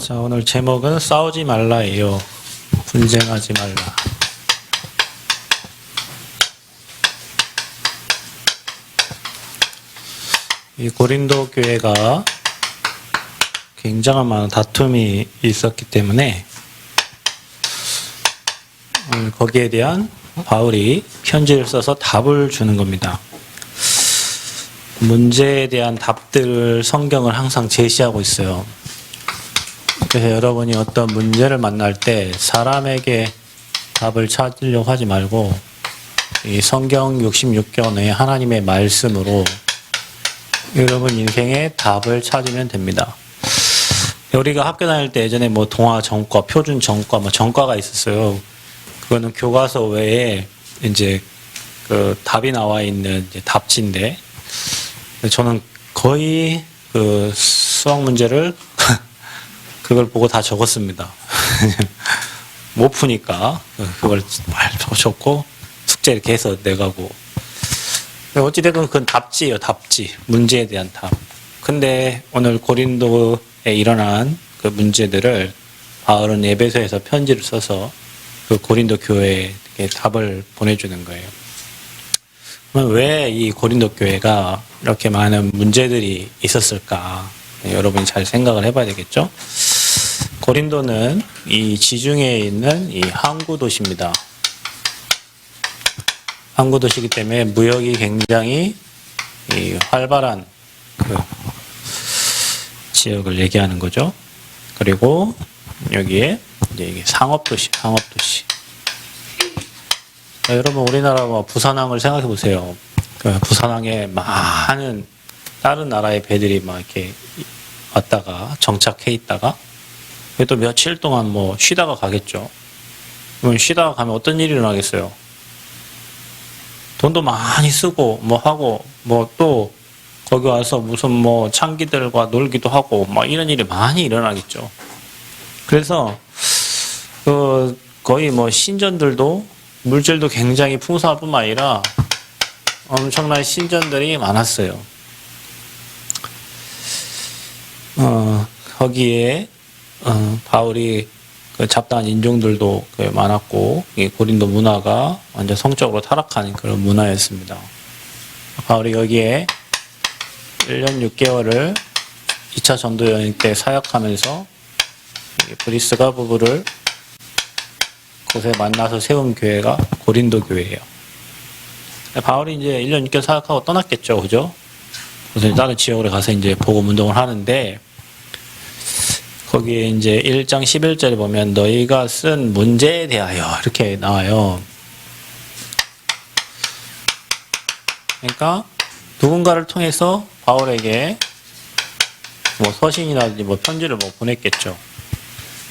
자, 오늘 제목은 싸우지 말라예요. 분쟁하지 말라. 이 고린도 교회가 굉장한 많은 다툼이 있었기 때문에 거기에 대한 바울이 편지를 써서 답을 주는 겁니다. 문제에 대한 답들을 성경을 항상 제시하고 있어요. 그래서 여러분이 어떤 문제를 만날 때 사람에게 답을 찾으려고 하지 말고 이 성경 66권의 하나님의 말씀으로 여러분 인생의 답을 찾으면 됩니다. 우리가 학교 다닐 때 예전에 뭐 동화 전과, 표준 전과, 뭐 전과가 있었어요. 그거는 교과서 외에 이제 그 답이 나와 있는 이제 답지인데 저는 거의 그 수학 문제를 그걸 보고 다 적었습니다. 못 푸니까 그걸 말 적고 숙제 이렇게 해서 내가고. 어찌됐건 그건 답지예요, 답지. 문제에 대한 답. 근데 오늘 고린도에 일어난 그 문제들을 바울은 에베소에서 편지를 써서 그 고린도 교회에 답을 보내주는 거예요. 그럼 왜 이 고린도 교회가 이렇게 많은 문제들이 있었을까? 여러분이 잘 생각을 해봐야 되겠죠? 고린도는 이 지중해에 있는 이 항구 도시입니다. 항구 도시이기 때문에 무역이 굉장히 이 활발한 그 지역을 얘기하는 거죠. 그리고 여기에 이제 이게 상업도시. 여러분 우리나라 뭐 부산항을 생각해 보세요. 그 부산항에 많은 다른 나라의 배들이 막 이렇게 왔다가 정착해 있다가 또 며칠 동안 뭐 쉬다가 가겠죠. 그러면 쉬다가 가면 어떤 일이 일어나겠어요? 돈도 많이 쓰고 뭐 하고 뭐 또 거기 와서 무슨 뭐 창기들과 놀기도 하고 막 이런 일이 많이 일어나겠죠. 그래서 그 거의 뭐 신전들도 물질도 굉장히 풍성할 뿐만 아니라 엄청난 신전들이 많았어요. 거기에 바울이 그 잡다한 인종들도 많았고 이 고린도 문화가 완전 성적으로 타락한 그런 문화였습니다. 바울이 여기에 1년 6개월을 2차 전도 여행 때 사역하면서 브리스가 부부를 곳에 만나서 세운 교회가 고린도 교회예요. 바울이 이제 1년 6개월 사역하고 떠났겠죠, 그죠? 그래서 다른 지역으로 가서 이제 복음 운동을 하는데 거기에 이제 1장 11절에 보면 너희가 쓴 문제에 대하여 이렇게 나와요. 그러니까 누군가를 통해서 바울에게 뭐 서신이라든지 뭐 편지를 뭐 보냈겠죠.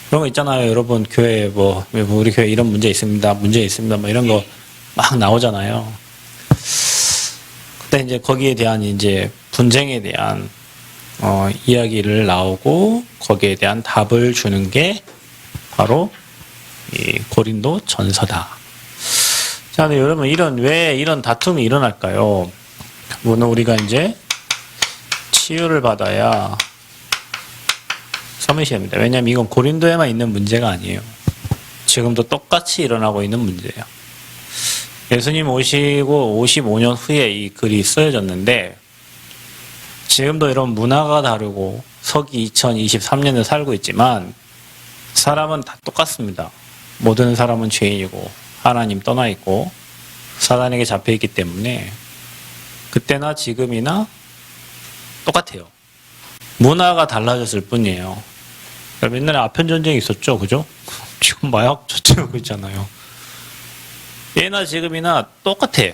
그런 거 있잖아요. 여러분 교회에 뭐 우리 교회 이런 문제 있습니다. 문제 있습니다. 뭐 이런 거 막 나오잖아요. 그때 이제 거기에 대한 이제 분쟁에 대한 이야기를 나오고 거기에 대한 답을 주는 게 바로 이 고린도 전서다. 자, 근데 여러분 왜 이런 다툼이 일어날까요? 물론 우리가 이제 치유를 받아야 섬이셔야 합니다. 왜냐하면 이건 고린도에만 있는 문제가 아니에요. 지금도 똑같이 일어나고 있는 문제예요. 예수님 오시고 55년 후에 이 글이 쓰여졌는데 지금도 이런 문화가 다르고 서기 2023년에 살고 있지만 사람은 다 똑같습니다. 모든 사람은 죄인이고 하나님 떠나 있고 사단에게 잡혀 있기 때문에 그때나 지금이나 똑같아요. 문화가 달라졌을 뿐이에요. 옛날에 아편 전쟁이 있었죠, 그죠? 지금 마약 저지르고 있잖아요. 예나 지금이나 똑같아.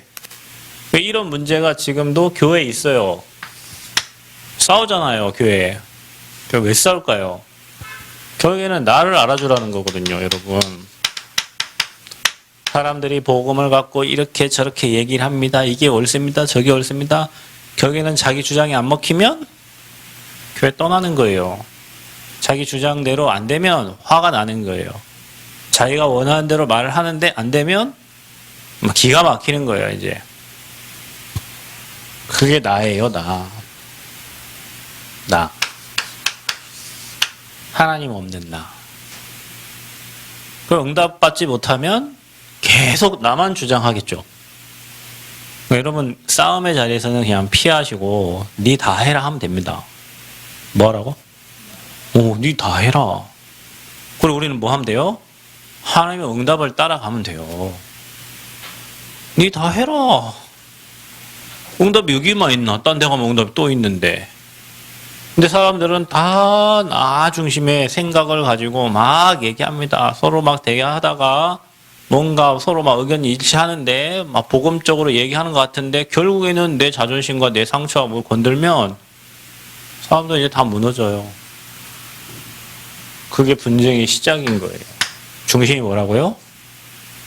이런 문제가 지금도 교회에 있어요. 싸우잖아요, 교회에. 왜 싸울까요? 결국에는 나를 알아주라는 거거든요, 여러분. 사람들이 복음을 갖고 이렇게 저렇게 얘기를 합니다. 이게 옳습니다. 저게 옳습니다. 결국에는 자기 주장이 안 먹히면 교회 떠나는 거예요. 자기 주장대로 안 되면 화가 나는 거예요. 자기가 원하는 대로 말을 하는데 안 되면 기가 막히는 거예요, 이제. 그게 나예요, 나. 하나님 없는 나. 그 응답받지 못하면 계속 나만 주장하겠죠. 여러분 싸움의 자리에서는 그냥 피하시고 니 다 해라 하면 됩니다. 뭐라고? 니 다 해라. 그리고 우리는 뭐 하면 돼요? 하나님의 응답을 따라가면 돼요. 니 다 해라. 응답이 여기만 있나? 딴 데 가면 응답이 또 있는데. 근데 사람들은 다 나 중심의 생각을 가지고 막 얘기합니다. 서로 막 대화하다가 뭔가 서로 막 의견이 일치하는데 막 복음적으로 얘기하는 것 같은데 결국에는 내 자존심과 내 상처가 뭘 건들면 사람들은 이제 다 무너져요. 그게 분쟁의 시작인 거예요. 중심이 뭐라고요?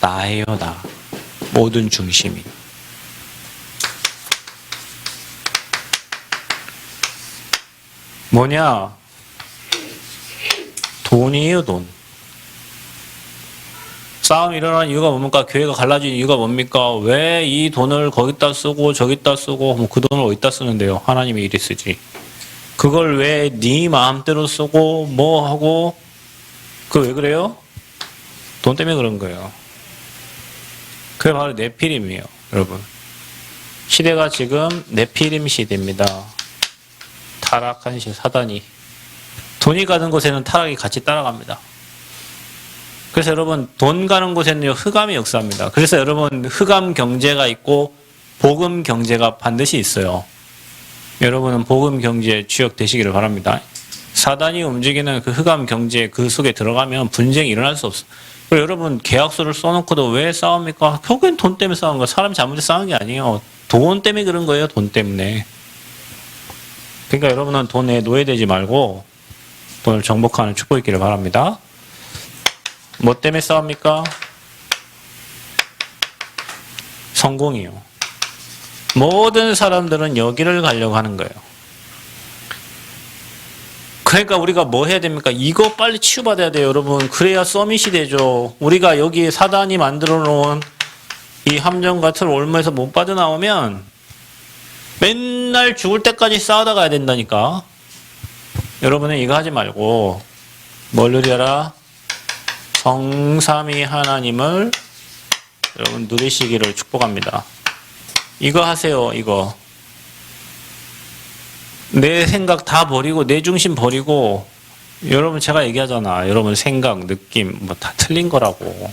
나예요, 나. 모든 중심이. 뭐냐? 돈이에요, 돈. 싸움이 일어나는 이유가 뭡니까? 교회가 갈라진 이유가 뭡니까? 왜 이 돈을 거기다 쓰고 저기다 쓰고 뭐 그 돈을 어디다 쓰는데요? 하나님이 이리 쓰지. 그걸 왜 네 마음대로 쓰고 뭐 하고 그 왜 그래요? 돈 때문에 그런 거예요. 그게 바로 네피림이에요, 여러분. 시대가 지금 네피림 시대입니다. 타락한 시 사단이. 돈이 가는 곳에는 타락이 같이 따라갑니다. 그래서 여러분 돈 가는 곳에는 흑암의 역사입니다. 그래서 여러분 흑암 경제가 있고 복음 경제가 반드시 있어요. 여러분은 복음 경제에 주역 되시기를 바랍니다. 사단이 움직이는 그 흑암 경제 그 속에 들어가면 분쟁이 일어날 수 없어요. 그리고 여러분 계약서를 써놓고도 왜 싸웁니까? 결국엔 돈 때문에 싸우는 거예요. 사람 잘못해서 싸우는 게 아니에요. 돈 때문에 그런 거예요. 돈 때문에. 그러니까 여러분은 돈에 노예되지 말고 돈을 정복하는 축복이 있기를 바랍니다. 뭐 때문에 싸웁니까? 성공이요. 모든 사람들은 여기를 가려고 하는 거예요. 그러니까 우리가 뭐 해야 됩니까? 이거 빨리 치유받아야 돼요, 여러분. 그래야 서밋이 되죠. 우리가 여기 사단이 만들어 놓은 이 함정과 틀 올무에서 못 빠져나오면 맨날 죽을 때까지 싸우다 가야 된다니까. 여러분은 이거 하지 말고 뭘 누려라? 성삼위 하나님을 여러분 누리시기를 축복합니다. 이거 하세요, 이거. 내 생각 다 버리고 내 중심 버리고 여러분 제가 얘기하잖아. 여러분 생각, 느낌 뭐 다 틀린 거라고.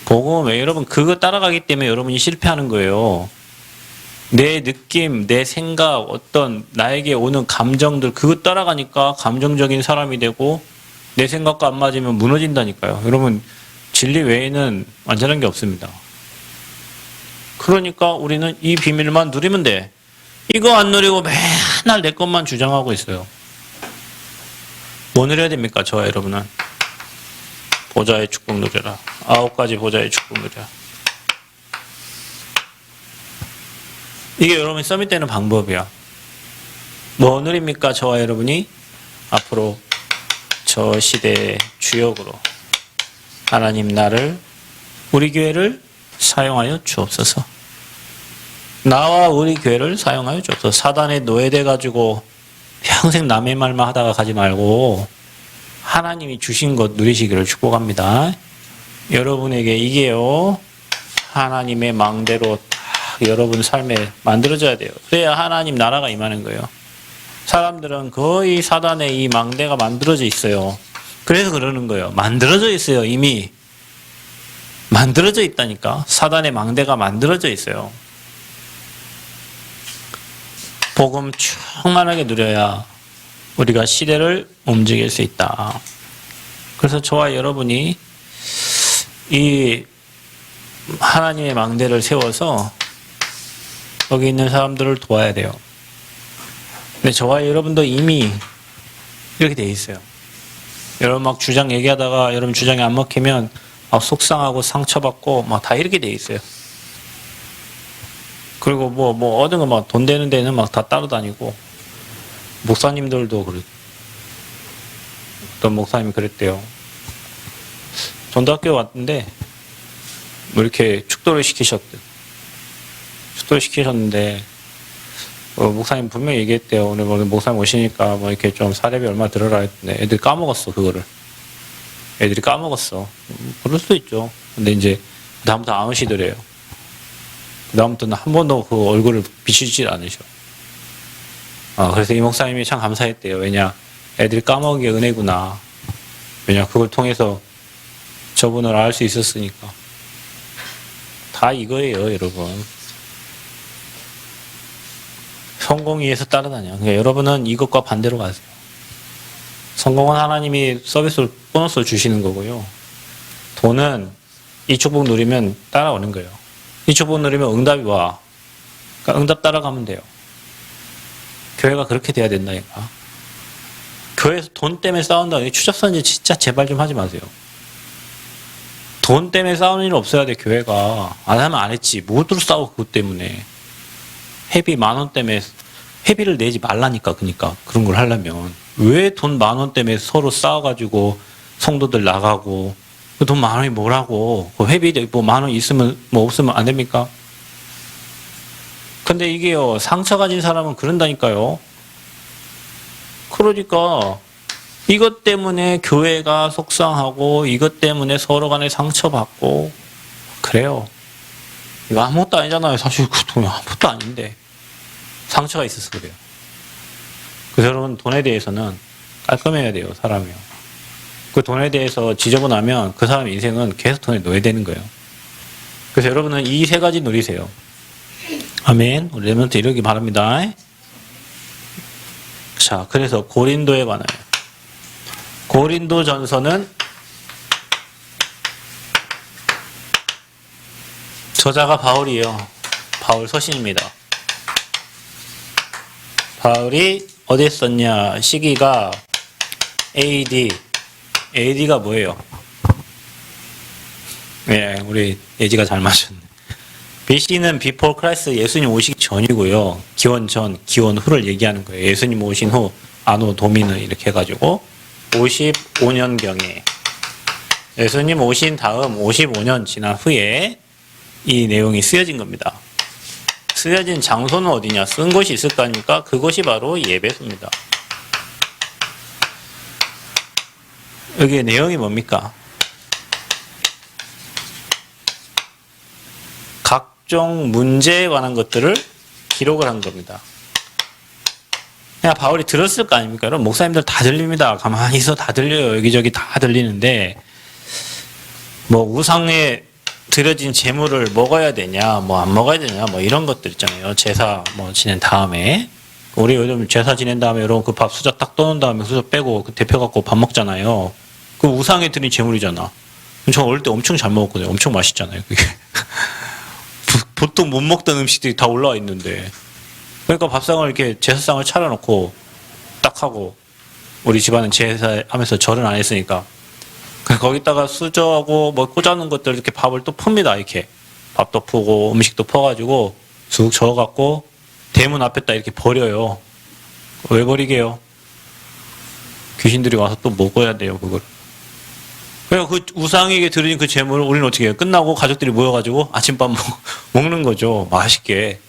복음에 여러분 그거 따라가기 때문에 여러분이 실패하는 거예요. 내 느낌, 내 생각, 어떤 나에게 오는 감정들 그거 따라가니까 감정적인 사람이 되고 내 생각과 안 맞으면 무너진다니까요. 여러분 진리 외에는 완전한 게 없습니다. 그러니까 우리는 이 비밀만 누리면 돼. 이거 안 누리고 맨날 내 것만 주장하고 있어요. 뭐 누려야 됩니까? 저와 여러분은 보좌의 축복 누려라. 9가지 보좌의 축복 누려라. 이게 여러분이 서밋 되는 방법이야. 뭐 누립니까? 저와 여러분이 앞으로 저 시대의 주역으로 하나님 나를 우리 교회를 사용하여 주옵소서. 나와 우리 교회를 사용하여 주옵소서. 사단에 노예돼 가지고 평생 남의 말만 하다가 가지 말고 하나님이 주신 것 누리시기를 축복합니다. 여러분에게 이게요 하나님의 망대로 딱 여러분 삶에 만들어져야 돼요. 그래야 하나님 나라가 임하는 거예요. 사람들은 거의 사단의 이 망대가 만들어져 있어요. 그래서 그러는 거예요. 만들어져 있어요. 이미 만들어져 있다니까. 사단의 망대가 만들어져 있어요. 복음 충만하게 누려야 우리가 시대를 움직일 수 있다. 그래서 저와 여러분이 이 하나님의 망대를 세워서 여기 있는 사람들을 도와야 돼요. 근데 저와 여러분도 이미 이렇게 돼 있어요. 여러분 막 주장 얘기하다가 여러분 주장이 안 먹히면 막 속상하고 상처받고 막 다 이렇게 돼 있어요. 그리고 뭐 얻은 거 막 돈 되는 데는 막 다 따라다니고 목사님들도 그래. 어떤 목사님이 그랬대요. 전도학교에 왔는데 뭐 이렇게 축도를 시키셨대. 축도를 시키셨는데 목사님 분명히 얘기했대요. 오늘 뭐 목사님 오시니까 뭐 이렇게 좀 사례비 얼마 들어라 했는데 애들이 까먹었어, 그거를. 애들이 까먹었어. 그럴 수도 있죠. 근데 이제 그다음부터 안 오시더래요. 그다음부터는 한 번도 그 얼굴을 비추질 않으셔. 그래서 이 목사님이 참 감사했대요. 왜냐, 애들이 까먹은 게 은혜구나. 왜냐, 그걸 통해서 저분을 알 수 있었으니까. 다 이거예요, 여러분. 성공을 위해서 따라다녀. 그러니까 여러분은 이것과 반대로 가세요. 성공은 하나님이 서비스를, 보너스를 주시는 거고요. 돈은 이 축복 누리면 따라오는 거예요. 이 축복 누리면 응답이 와. 그러니까 응답 따라가면 돼요. 교회가 그렇게 돼야 된다니까. 교회에서 돈 때문에 싸운다. 추잡선지 진짜 제발 좀 하지 마세요. 돈 때문에 싸우는 일 없어야 돼, 교회가. 안 하면 안 했지. 뭐들 싸워, 그것 때문에. 회비 10,000원 때문에 회비를 내지 말라니까. 그러니까 그런 걸 하려면 왜 돈 10,000원 때문에 서로 싸워가지고 성도들 나가고 그 돈 10,000원이 뭐라고. 그 회비 뭐 10,000원 있으면 뭐 없으면 안 됩니까? 근데 이게요, 상처 가진 사람은 그런다니까요. 그러니까 이것 때문에 교회가 속상하고 이것 때문에 서로 간에 상처받고 그래요. 이거 아무것도 아니잖아요. 사실 그 돈이 아무것도 아닌데 상처가 있어서 그래요. 그래서 여러분, 돈에 대해서는 깔끔해야 돼요, 사람이요. 그 돈에 대해서 지저분하면 그 사람 인생은 계속 돈에 놓여야 되는 거예요. 그래서 여러분은 이 세 가지 누리세요. 아멘. 우리 레몬트 이러기 바랍니다. 자, 그래서 고린도에 관하여. 고린도 전서는 저자가 바울이에요. 바울 서신입니다. 바울이 어디에 썼냐? 시기가 AD가 뭐예요? 예, 우리 예지가 잘 맞췄네. BC는 Before Christ, 예수님 오시기 전이고요. 기원 전, 기원 후를 얘기하는 거예요. 예수님 오신 후, 아노 도미느 이렇게 해가지고 55년경에 예수님 오신 다음 55년 지난 후에 이 내용이 쓰여진 겁니다. 쓰여진 장소는 어디냐? 쓴 곳이 있을 거 아닙니까? 그곳이 바로 예배소입니다. 여기에 내용이 뭡니까? 각종 문제에 관한 것들을 기록을 한 겁니다. 그냥 바울이 들었을 거 아닙니까? 여러분, 목사님들 다 들립니다. 가만히 있어 다 들려요. 여기저기 다 들리는데, 뭐 우상에 드려진 제물을 먹어야 되냐, 뭐 안 먹어야 되냐, 뭐 이런 것들 있잖아요. 제사 뭐 지낸 다음에. 우리 요즘 제사 지낸 다음에 여러분 그 밥 수저 딱 떠놓은 다음에 수저 빼고 그 대표 갖고 밥 먹잖아요. 그 우상에 드린 제물이잖아. 저 어릴 때 엄청 잘 먹었거든요. 엄청 맛있잖아요, 그게. 보통 못 먹던 음식들이 다 올라와 있는데. 그러니까 밥상을 이렇게 제사상을 차려놓고 딱 하고, 우리 집안은 제사하면서 절은 안 했으니까. 거기다가 수저하고 뭐 꽂아놓은 것들 이렇게 밥을 또 풉니다. 이렇게 밥도 푸고 음식도 퍼가지고 쑥 저어갖고 대문 앞에다 이렇게 버려요. 왜 버리게요? 귀신들이 와서 또 먹어야 돼요, 그걸. 그러니까 그 우상에게 드린 그 재물을 우리는 어떻게 해요? 끝나고 가족들이 모여가지고 아침밥 먹는 거죠. 맛있게.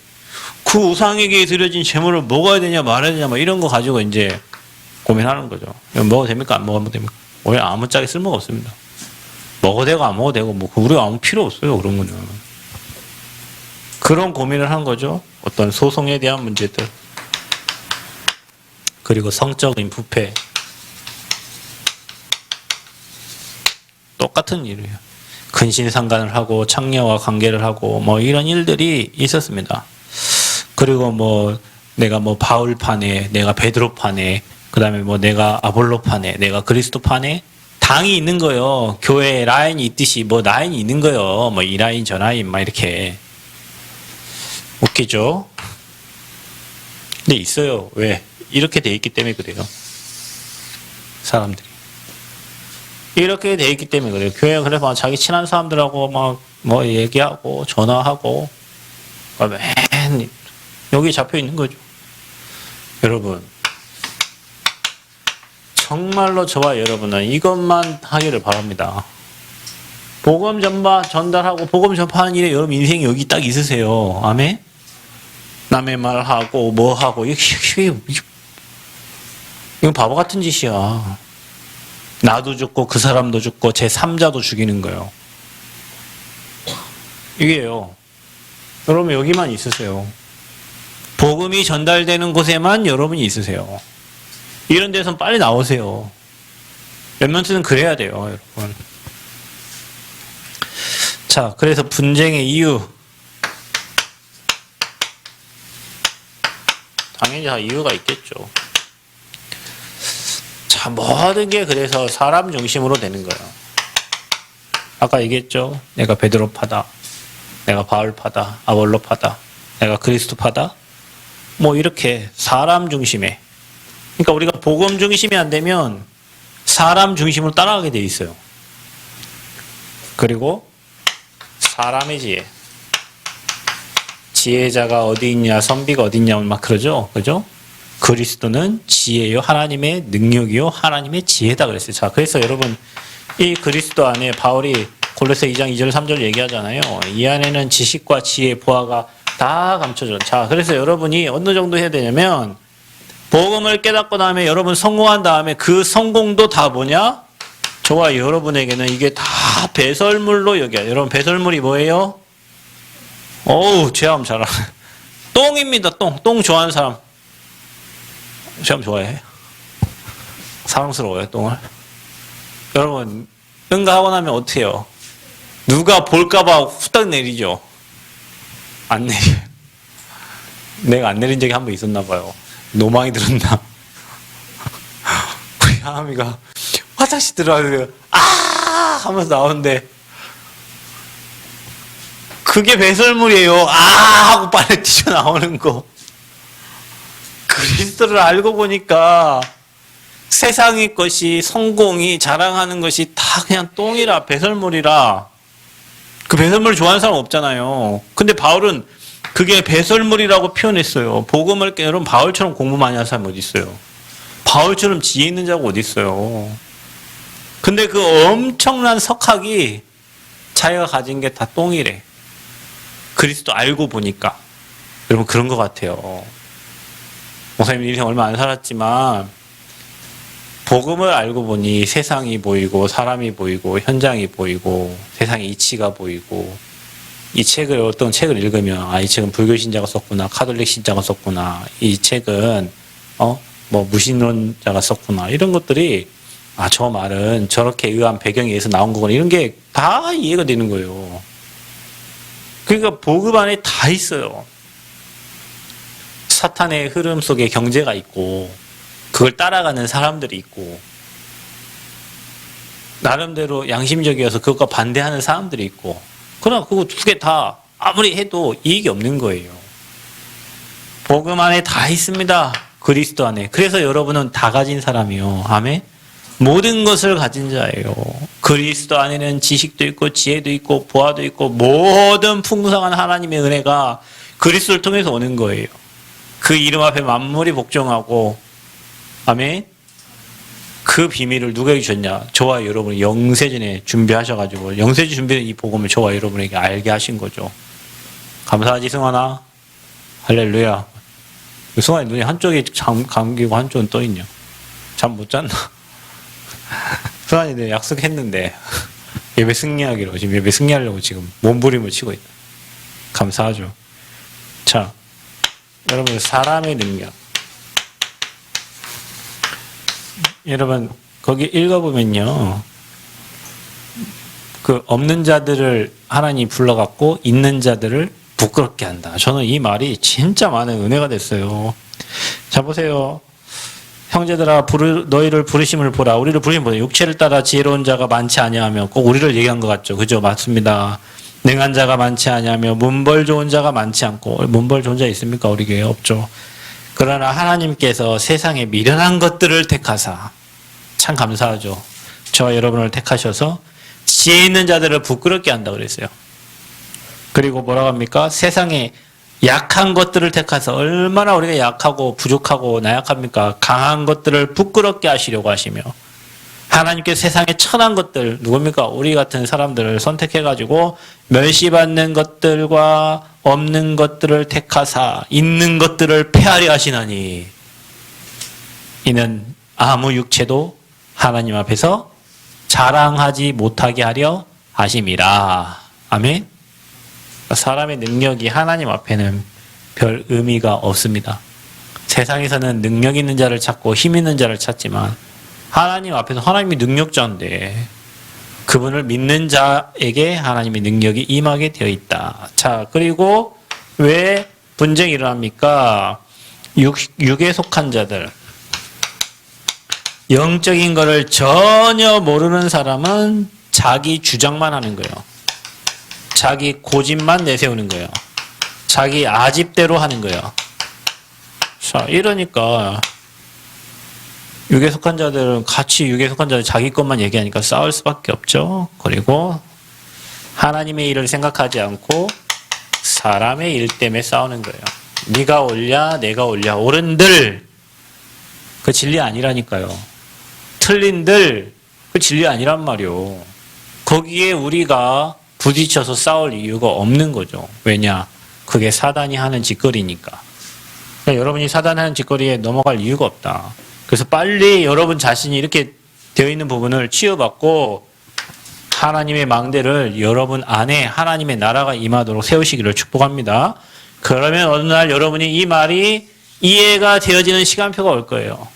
그 우상에게 드려진 재물을 먹어야 되냐 말아야 되냐 뭐 이런 거 가지고 이제 고민하는 거죠. 먹어도 됩니까? 안 먹어도 됩니까? 원래 아무짝에 쓸모가 없습니다. 먹어도 되고 안 먹어도 되고 뭐 우리가 아무 필요 없어요, 그런 거는. 그런 고민을 한 거죠. 어떤 소송에 대한 문제들. 그리고 성적인 부패. 똑같은 일이에요. 근신상간을 하고 창녀와 관계를 하고 뭐 이런 일들이 있었습니다. 그리고 뭐 내가 뭐 바울파네, 내가 베드로파네, 그 다음에 뭐 내가 아볼로파네, 내가 그리스도파네, 당이 있는 거예요. 교회에 라인이 있듯이 뭐 라인이 있는 거예요. 뭐 이 라인 저 라인 막 이렇게. 웃기죠? 근데 있어요. 왜? 이렇게 돼 있기 때문에 그래요. 사람들이. 이렇게 돼 있기 때문에 그래요. 교회가 그래서 막 자기 친한 사람들하고 막 뭐 얘기하고 전화하고 맨 여기 잡혀 있는 거죠. 여러분, 정말로 저와 여러분은 이것만 하기를 바랍니다. 복음 전달하고 복음 전파하는 일에 여러분 인생이 여기 딱 있으세요. 아멘? 남의 말하고 뭐하고 이건 바보 같은 짓이야. 나도 죽고 그 사람도 죽고 제3자도 죽이는 거예요. 이게요. 여러분 여기만 있으세요. 복음이 전달되는 곳에만 여러분이 있으세요. 이런 데선 빨리 나오세요. 랩런트는 그래야 돼요, 여러분. 자, 그래서 분쟁의 이유. 당연히 다 이유가 있겠죠. 자, 모든 게 그래서 사람 중심으로 되는 거예요. 아까 얘기했죠. 내가 베드로파다. 내가 바울파다. 아볼로파다. 내가 그리스도파다. 뭐 이렇게 사람 중심에. 그러니까 우리가 복음 중심이 안 되면 사람 중심으로 따라가게 돼 있어요. 그리고 사람의 지혜. 지혜자가 어디 있냐, 선비가 어디 있냐, 막 그러죠. 그죠? 그리스도는 지혜요, 하나님의 능력이요, 하나님의 지혜다 그랬어요. 자, 그래서 여러분, 이 그리스도 안에 바울이 골로새 2장 2절 3절 얘기하잖아요. 이 안에는 지식과 지혜, 보화가 다 감춰져. 자, 그래서 여러분이 어느 정도 해야 되냐면, 복음을 깨닫고 나면 여러분 성공한 다음에 그 성공도 다 뭐냐? 저와 여러분에게는 이게 다 배설물로 여겨요. 여러분, 배설물이 뭐예요? 어우, 제암 잘하네. 똥입니다, 똥. 똥 좋아하는 사람. 제암 좋아해? 사랑스러워요, 똥을? 여러분, 응가하고 나면 어떻게 해요? 누가 볼까봐 후딱 내리죠? 안 내려요. 내가 안 내린 적이 한 번 있었나 봐요. 노망이 들었나? 우리 하미가 화장실 들어가서 아! 하면서 나오는데 그게 배설물이에요. 아! 하고 빨리 튀어나오는 거. 그리스도를 알고 보니까 세상의 것이, 성공이, 자랑하는 것이 다 그냥 똥이라, 배설물이라. 그 배설물 좋아하는 사람 없잖아요. 근데 바울은 그게 배설물이라고 표현했어요. 복음을 깨, 여러분, 바울처럼 공부 많이 하는 사람이 어디 있어요? 바울처럼 지혜 있는 자가 어디 있어요? 근데 그 엄청난 석학이 자기가 가진 게 다 똥이래. 그리스도 알고 보니까. 여러분, 그런 것 같아요. 목사님 인생 얼마 안 살았지만, 복음을 알고 보니 세상이 보이고, 사람이 보이고, 현장이 보이고, 세상의 이치가 보이고, 이 책을, 어떤 책을 읽으면, 아, 이 책은 불교 신자가 썼구나, 카톨릭 신자가 썼구나, 이 책은, 뭐, 무신론자가 썼구나, 이런 것들이, 아, 저 말은 저렇게 의한 배경에 의해서 나온 거구나, 이런 게 다 이해가 되는 거예요. 그러니까 복음 안에 다 있어요. 사탄의 흐름 속에 경제가 있고, 그걸 따라가는 사람들이 있고, 나름대로 양심적이어서 그것과 반대하는 사람들이 있고, 그러나 그거 두 개 다 아무리 해도 이익이 없는 거예요. 복음 안에 다 있습니다. 그리스도 안에. 그래서 여러분은 다 가진 사람이요. 아멘? 모든 것을 가진 자예요. 그리스도 안에는 지식도 있고 지혜도 있고 보화도 있고 모든 풍성한 하나님의 은혜가 그리스도를 통해서 오는 거예요. 그 이름 앞에 만물이 복종하고, 아멘? 그 비밀을 누구에게 줬냐? 저와 여러분이 영세전에 준비하셔가지고, 영세전 준비된 이 복음을 저와 여러분에게 알게 하신 거죠. 감사하지, 승환아? 할렐루야. 승환이 눈이 한쪽이 감기고 한쪽은 떠있냐? 잠 못 잤나? 승환이 내가 약속했는데, 예배 승리하기로, 지금 예배 승리하려고 지금 몸부림을 치고 있다. 감사하죠. 자, 여러분, 사람의 능력. 여러분, 거기 읽어보면요. 그 없는 자들을 하나님이 불러갖고 있는 자들을 부끄럽게 한다. 저는 이 말이 진짜 많은 은혜가 됐어요. 자, 보세요. 형제들아, 너희를 부르심을 보라. 우리를 부르심을 보라. 육체를 따라 지혜로운 자가 많지 아니하며, 꼭 우리를 얘기한 것 같죠. 그죠? 맞습니다. 능한 자가 많지 아니하며 문벌 좋은 자가 많지 않고. 문벌 좋은 자 있습니까? 우리 교회에 없죠. 그러나 하나님께서 세상에 미련한 것들을 택하사, 참 감사하죠. 저와 여러분을 택하셔서 지혜 있는 자들을 부끄럽게 한다 그랬어요. 그리고 뭐라고 합니까? 세상에 약한 것들을 택하사, 얼마나 우리가 약하고 부족하고 나약합니까? 강한 것들을 부끄럽게 하시려고 하시며, 하나님께서 세상에 천한 것들, 누굽니까? 우리 같은 사람들을 선택해가지고 멸시받는 것들과 없는 것들을 택하사 있는 것들을 폐하려 하시나니 이는 아무 육체도 하나님 앞에서 자랑하지 못하게 하려 하심이라. 아멘. 사람의 능력이 하나님 앞에는 별 의미가 없습니다. 세상에서는 능력 있는 자를 찾고 힘 있는 자를 찾지만 하나님 앞에서 하나님이 능력자인데 그분을 믿는 자에게 하나님의 능력이 임하게 되어 있다. 자, 그리고 왜 분쟁이 일어납니까? 육에 속한 자들. 영적인 것을 전혀 모르는 사람은 자기 주장만 하는 거예요. 자기 고집만 내세우는 거예요. 자기 아집대로 하는 거예요. 자, 이러니까 육에 속한 자들은 같이 육에 속한 자들 자기 것만 얘기하니까 싸울 수밖에 없죠. 그리고 하나님의 일을 생각하지 않고 사람의 일 때문에 싸우는 거예요. 네가 옳냐 내가 옳냐. 옳은들 그 진리 아니라니까요. 틀린들 그 진리 아니란 말이요. 거기에 우리가 부딪혀서 싸울 이유가 없는 거죠. 왜냐? 그게 사단이 하는 짓거리니까. 그러니까 여러분이 사단이 하는 짓거리에 넘어갈 이유가 없다. 그래서 빨리 여러분 자신이 이렇게 되어 있는 부분을 치유받고 하나님의 망대를 여러분 안에 하나님의 나라가 임하도록 세우시기를 축복합니다. 그러면 어느 날 여러분이 이 말이 이해가 되어지는 시간표가 올 거예요.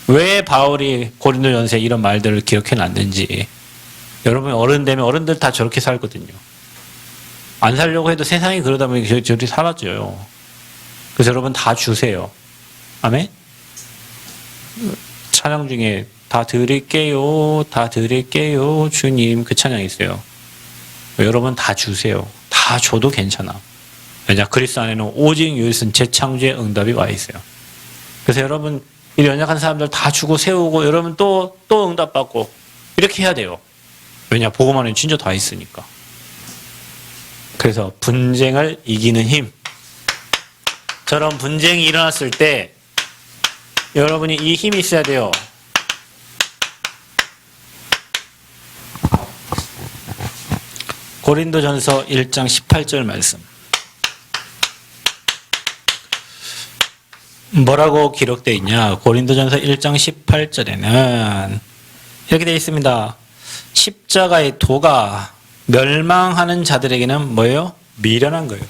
왜 바울이 고린도전서에 이런 말들을 기록해 놨는지. 여러분 어른 되면 어른들 다 저렇게 살거든요. 안 살려고 해도 세상이 그러다 보니 저렇게 사라져요. 그래서 여러분 다 주세요. 아멘? 찬양 중에 다 드릴게요. 다 드릴게요. 주님 그 찬양이 있어요. 여러분 다 주세요. 다 줘도 괜찮아. 왜냐? 그리스도 안에는 오직 유일신 재창조의 응답이 와 있어요. 그래서 여러분 이 연약한 사람들 다 주고 세우고 여러분 또 응답받고 이렇게 해야 돼요. 왜냐? 복음 안에 진짜 다 있으니까. 그래서 분쟁을 이기는 힘. 저런 분쟁이 일어났을 때 여러분이 이 힘이 있어야 돼요. 고린도전서 1장 18절 말씀. 뭐라고 기록되어 있냐? 고린도전서 1장 18절에는 이렇게 되어 있습니다. 십자가의 도가 멸망하는 자들에게는 뭐예요? 미련한 거예요.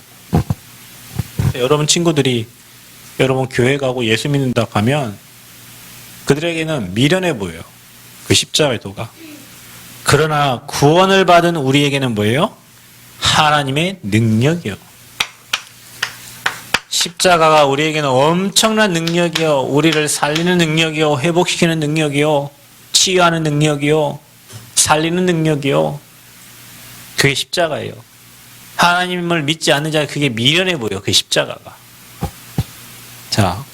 여러분 친구들이 여러분 교회 가고 예수 믿는다 하면 그들에게는 미련해 보여요. 그 십자가의 도가. 그러나 구원을 받은 우리에게는 뭐예요? 하나님의 능력이요. 십자가가 우리에게는 엄청난 능력이요. 우리를 살리는 능력이요. 회복시키는 능력이요. 치유하는 능력이요. 살리는 능력이요. 그게 십자가예요. 하나님을 믿지 않는 자가 그게 미련해 보여. 그 십자가가. 자,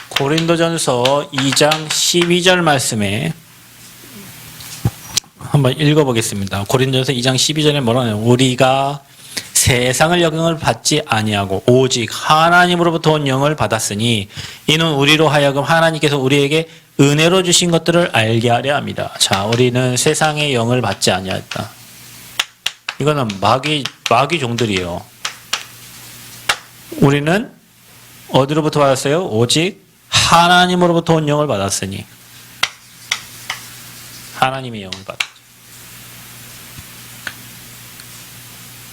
고린도전서 2장 12절 말씀에 한번 읽어보겠습니다. 고린도전서 2장 12절에 뭐라냐면 우리가 세상을 영을 받지 아니하고 오직 하나님으로부터 온 영을 받았으니 이는 우리로 하여금 하나님께서 우리에게 은혜로 주신 것들을 알게 하려 합니다. 자, 우리는 세상의 영을 받지 아니하였다. 이거는 마귀 종들이에요. 우리는 어디로부터 받았어요? 오직 하나님으로부터 온 영을 받았으니 하나님의 영을 받았죠.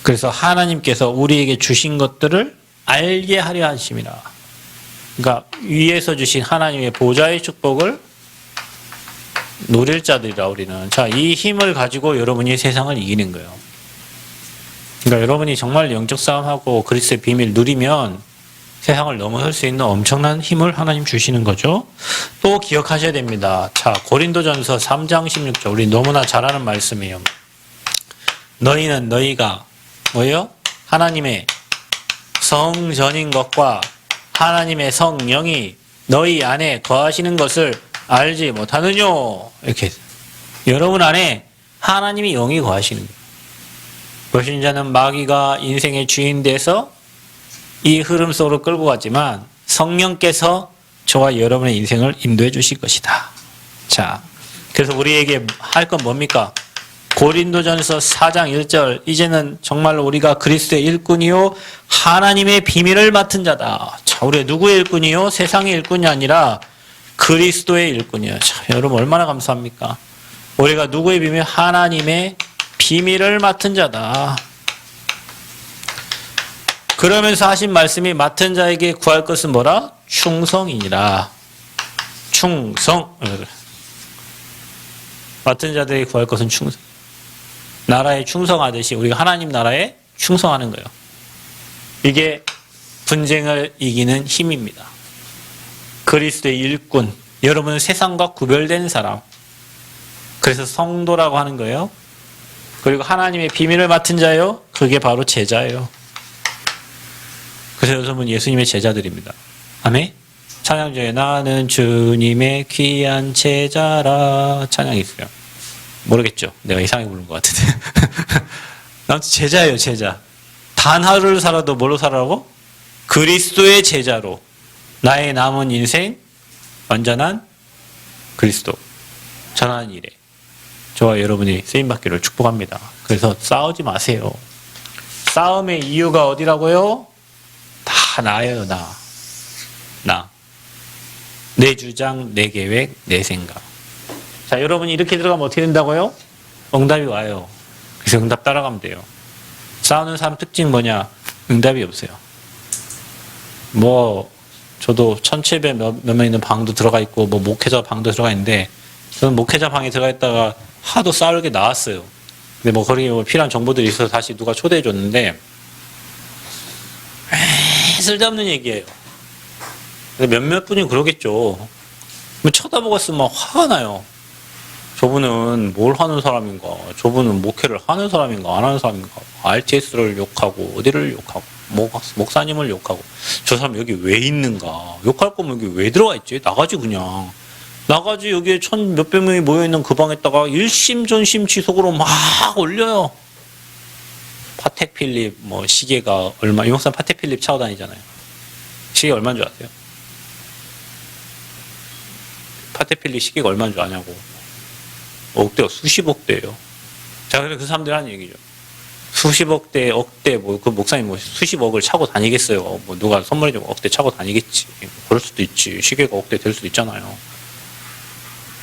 그래서 하나님께서 우리에게 주신 것들을 알게 하려 하심이라. 그러니까 위에서 주신 하나님의 보좌의 축복을 누릴 자들이라 우리는. 자, 이 힘을 가지고 여러분이 세상을 이기는 거예요. 그러니까 여러분이 정말 영적 싸움하고 그리스도의 비밀 누리면 세상을 넘어설 수 있는 엄청난 힘을 하나님 주시는 거죠. 또 기억하셔야 됩니다. 자, 고린도전서 3장 16절. 우리 너무나 잘 아는 말씀이에요. 너희는 너희가 뭐예요? 하나님의 성전인 것과 하나님의 성령이 너희 안에 거하시는 것을 알지 못하느냐? 이렇게 여러분 안에 하나님의 영이 거하시는 거예요. 불신자는 마귀가 인생의 주인 돼서 이 흐름 속으로 끌고 갔지만 성령께서 저와 여러분의 인생을 인도해 주실 것이다. 자, 그래서 우리에게 할 건 뭡니까? 고린도전서 4장 1절 이제는 정말로 우리가 그리스도의 일꾼이요 하나님의 비밀을 맡은 자다. 자, 우리가 누구의 일꾼이요? 세상의 일꾼이 아니라 그리스도의 일꾼이에요. 자, 여러분 얼마나 감사합니까? 우리가 누구의 비밀? 하나님의 비밀을 맡은 자다. 그러면서 하신 말씀이 맡은 자에게 구할 것은 뭐라? 충성이니라. 충성. 맡은 자들에게 구할 것은 충성. 나라에 충성하듯이 우리가 하나님 나라에 충성하는 거예요. 이게 분쟁을 이기는 힘입니다. 그리스도의 일꾼. 여러분은 세상과 구별된 사람. 그래서 성도라고 하는 거예요. 그리고 하나님의 비밀을 맡은 자요. 그게 바로 제자예요. 그래서 여러분 예수님의 제자들입니다. 아멘. 찬양 중에 나는 주님의 귀한 제자라 찬양이 있어요. 모르겠죠. 내가 이상하게 부른 것 같은데. 아무튼 제자예요. 제자. 단 하루를 살아도 뭘로 살아라고? 그리스도의 제자로. 나의 남은 인생 완전한 그리스도 전하는 일에 저와 여러분이 쓰임받기를 축복합니다. 그래서 싸우지 마세요. 싸움의 이유가 어디라고요? 다 나예요. 나. 내 주장, 내 계획, 내 생각. 자, 여러분이 이렇게 들어가면 어떻게 된다고요? 응답이 와요. 그래서 응답 따라가면 돼요. 싸우는 사람 특징 뭐냐? 응답이 없어요. 저도 1700 몇 명 있는 방도 들어가 있고, 목회자 방도 들어가 있는데, 저는 목회자 방에 들어가 있다가 하도 싸우게 나왔어요. 근데 거기에 필요한 정보들이 있어서 다시 누가 초대해 줬는데, 쓸데없는 얘기예요. 몇몇 분이 그러겠죠. 쳐다보고 있으면 화가 나요. 저분은 뭘 하는 사람인가? 저분은 목회를 하는 사람인가? 안 하는 사람인가? RTS를 욕하고 어디를 욕하고 목사님을 욕하고 저 사람 여기 왜 있는가? 욕할 거면 여기 왜 들어와 있지? 나가지 그냥. 나가지 여기에 몇백 명이 모여있는 그 방에다가 일심전심 지속으로 막 올려요. 파텍 필립 시계가 얼마? 이 목사님 파텍 필립 차고 다니잖아요. 시계 얼마인 줄 아세요? 파텍 필립 시계가 얼마인 줄 아냐고. 억대가 수십억대예요. 자, 그래서 그 사람들이 하는 얘기죠. 수십억대, 억대, 그 목사님 수십억을 차고 다니겠어요. 누가 선물해주고 억대 차고 다니겠지. 그럴 수도 있지. 시계가 억대 될 수도 있잖아요.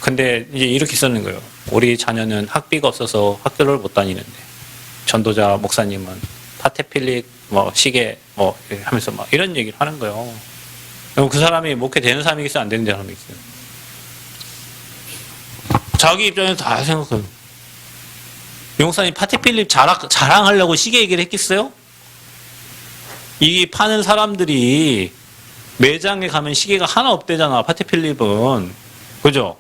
근데 이제 이렇게 쓰는 거예요. 우리 자녀는 학비가 없어서 학교를 못 다니는데, 전도자 목사님은 파테필릭, 시계, 하면서 이런 얘기를 하는 거예요. 그럼 그 사람이 목회 되는 사람이 있어요? 안 되는 사람이 있어요? 자기 입장에서 다 생각해요. 용사님 파테필립 자랑하려고 시계 얘기를 했겠어요? 이 파는 사람들이 매장에 가면 시계가 하나 없대잖아. 파테필립은. 그죠?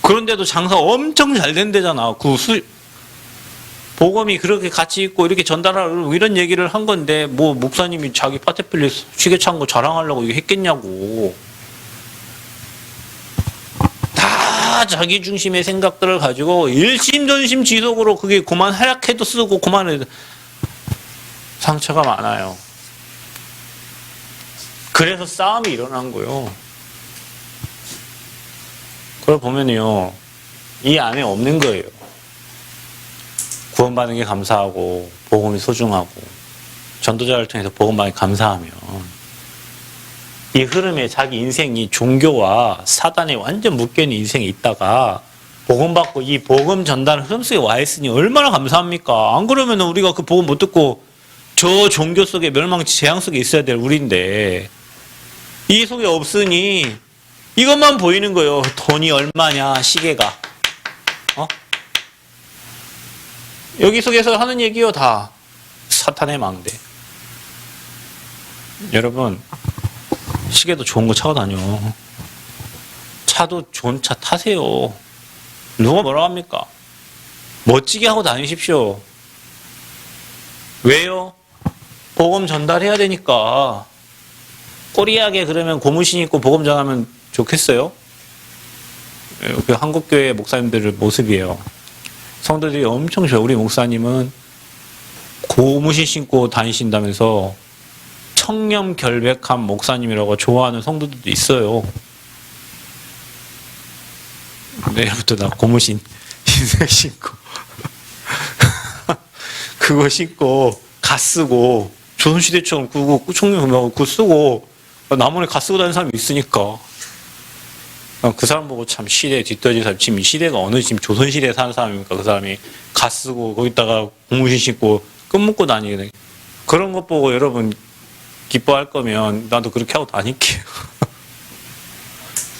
그런데도 장사 엄청 잘 된대잖아. 복음이 그렇게 가치 있고 이렇게 전달하려고 이런 얘기를 한 건데 목사님이 자기 파테필립 시계 찬 거 자랑하려고 이거 했겠냐고. 자기 중심의 생각들을 가지고 일심전심 지속으로 그게 그만 하락해도 쓰고 그만해도 상처가 많아요. 그래서 싸움이 일어난 거예요. 그걸 보면요, 이 안에 없는 거예요. 구원받는 게 감사하고 복음이 소중하고 전도자를 통해서 복음받는 게 감사하면 이 흐름에 자기 인생이 종교와 사단에 완전 묶여있는 인생에 있다가 복음 받고 이 복음 전달 흐름 속에 와 있으니 얼마나 감사합니까? 안 그러면 우리가 그 복음 못 듣고 저 종교 속에 멸망 재앙 속에 있어야 될 우리인데 이 속에 없으니 이것만 보이는 거예요. 돈이 얼마냐, 시계가. 여기 속에서 하는 얘기요, 다. 사탄의 망대. 여러분, 시계도 좋은 거 차고 다녀. 차도 좋은 차 타세요. 누가 뭐라고 합니까? 멋지게 하고 다니십시오. 왜요? 복음 전달해야 되니까. 꼬리하게 그러면 고무신 입고 복음 전하면 좋겠어요? 그 한국교회 목사님들의 모습이에요. 성도들이 엄청 좋아요. 우리 목사님은 고무신 신고 다니신다면서 청렴 결백한 목사님이라고 좋아하는 성도들도 있어요. 내일부터 나 고무신 흰색 신고 그거 신고 가 쓰고 조선시대처럼 그거 총명하고 그거 쓰고 남원에 가 쓰고 다니는 사람이 있으니까 그 사람 보고 참 시대에 뒤떨어진 사람 지금 이 시대가 어느 지금 조선시대에 사는 사람입니까? 그 사람이 가 쓰고 거기다가 고무신 신고 끈 묶고 다니는 그런 것 보고 여러분 기뻐할 거면 나도 그렇게 하고 다닐게요.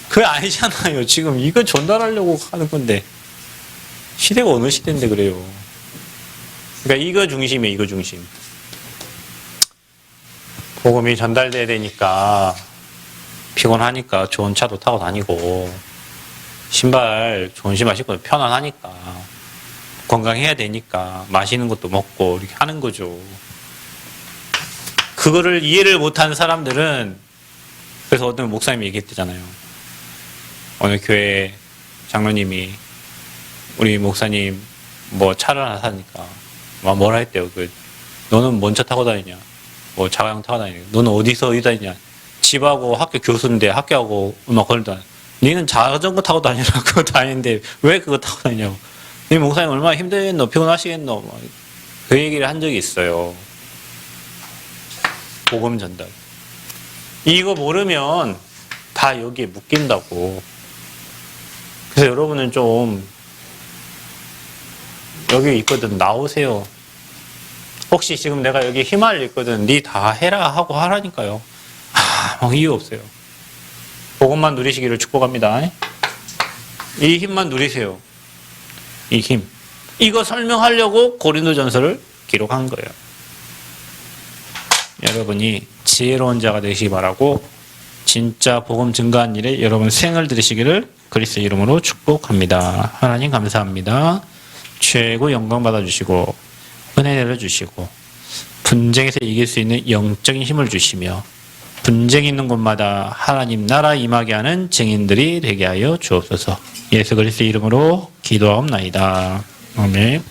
그게 아니잖아요. 지금 이거 전달하려고 하는 건데 시대가 어느 시대인데 그래요. 그러니까 이거 중심이에요. 이거 중심. 복음이 전달돼야 되니까 피곤하니까 좋은 차도 타고 다니고 신발 좋은 신발 신고 편안하니까 건강해야 되니까 맛있는 것도 먹고 이렇게 하는 거죠. 그거를 이해를 못하는 사람들은 그래서 어떤 목사님이 얘기했잖아요. 어느 교회 장로님이 우리 목사님 뭐 차를 하나 사니까 뭐라 했대요. 너는 뭔 차 타고 다니냐? 뭐 자가용 타고 다니냐? 너는 어디서 다니냐? 집하고 학교 교수인데 학교하고 얼마 걸리도 안. 니는 자전거 타고 다니라고 그거 다니는데 왜 그거 타고 다니냐고. 니 목사님 얼마나 힘들겠노? 피곤하시겠노? 그 얘기를 한 적이 있어요. 복음 전달. 이거 모르면 다 여기에 묶인다고. 그래서 여러분은 좀 여기 있거든 나오세요. 혹시 지금 내가 여기 휘말려 있거든 니 다 해라 하고 하라니까요. 이유 없어요. 복음만 누리시기를 축복합니다. 이 힘만 누리세요. 이 힘. 이거 설명하려고 고린도전서를 기록한 거예요. 여러분이 지혜로운 자가 되시기 바라고 진짜 복음 증거한 일에 여러분 생을 들이시기를 그리스도의 이름으로 축복합니다. 하나님 감사합니다. 최고 영광 받아주시고 은혜 내려주시고 분쟁에서 이길 수 있는 영적인 힘을 주시며 분쟁 있는 곳마다 하나님 나라 임하게 하는 증인들이 되게 하여 주옵소서. 예수 그리스도의 이름으로 기도하옵나이다. 아멘.